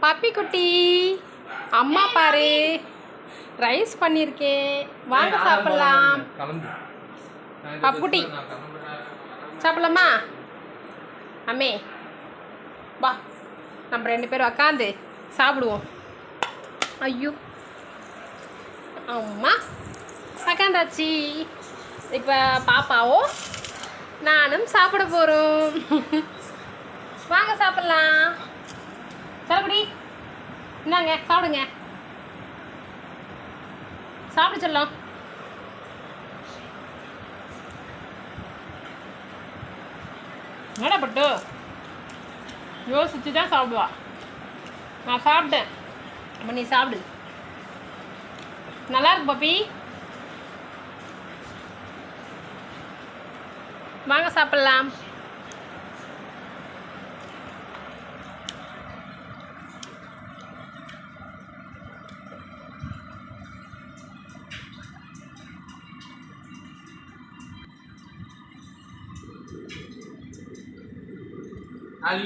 Puppy குட்டி அம்மா பாரு ரைஸ் பண்ணியிருக்கேன் வாங்க சாப்பிட்லாம். பப்புட்டி சாப்பிட்லாமா அம்மே? வா நம்ம 2 பேரும் உக்காந்து சாப்பிடுவோம். ஐயோ அம்மா உக்காந்தாச்சு. இப்போ பாப்பாவும் நானும் சாப்பிட போகிறோம். வாங்க சாப்பிட்லாம். சரக்குடி இந்தாங்க சாப்பிடுங்க. சாப்பிட சொல்லலாம். என்னடா பட்டு யோசிச்சு தான் சாப்பிடுவா. நான் சாப்பிட்டேன். அப்போ நீ சாப்பிடு. நல்லா இருக்கு பப்பி. வாங்க சாப்பிட்லாம்.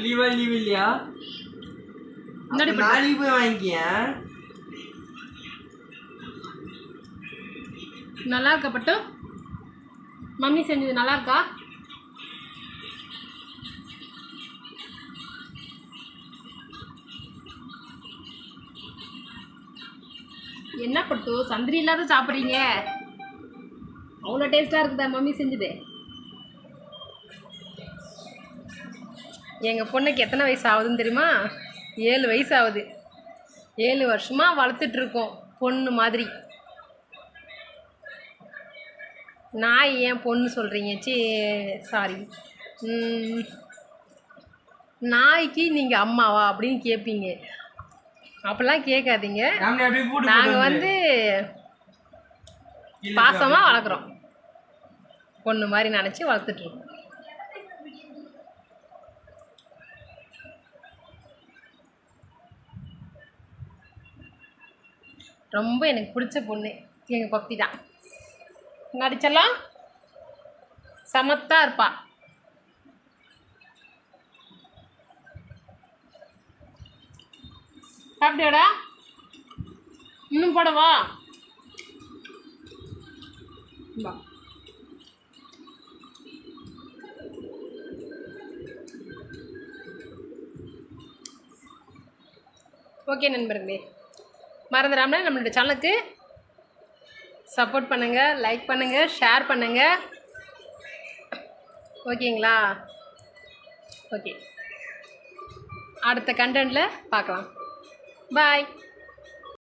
லீவ் இல்லையா? நாளைக்கு போய் வாங்கிக்கிய. நல்லா இருக்கா பட்டு? மம்மி செஞ்சது நல்லா இருக்கா? என்ன பட்டு சந்திரி இல்லாத சாப்பிட்றீங்க? அவ்வளோ டேஸ்ட்டாக இருக்குதா மம்மி செஞ்சது? எங்கள் பொண்ணுக்கு எத்தனை வயசு ஆகுதுன்னு தெரியுமா? 7 வயசு ஆகுது. 7 வருஷமாக வளர்த்துட்ருக்கோம் பொண்ணு மாதிரி. நான் ஏன் பொண்ணு சொல்கிறீங்க? சாரி, நாய்க்கு நீங்கள் அம்மாவா அப்படின்னு கேட்பீங்க. அப்படிலாம் கேட்காதீங்க. நாங்கள் வந்து பாசமாக வளர்க்குறோம். பொண்ணு மாதிரி நினச்சி வளர்த்துட்ருக்கோம். ரொம்ப எனக்கு பிடிச்ச பொண்ணு எங்கள் பப்பி தான். நடிச்செல்லாம் சமத்தாக இருப்பா. சாப்பிட்டியாடா? இன்னும் போடவா? ஓகே நண்பர்களே, மறந்துடாமல் நம்மளோட சேனலுக்கு சப்போர்ட் பண்ணுங்கள், லைக் பண்ணுங்கள், ஷேர் பண்ணுங்கள். ஓகேங்களா? ஓகே, அடுத்த கண்டென்ட்டில் பார்க்கலாம். பாய்.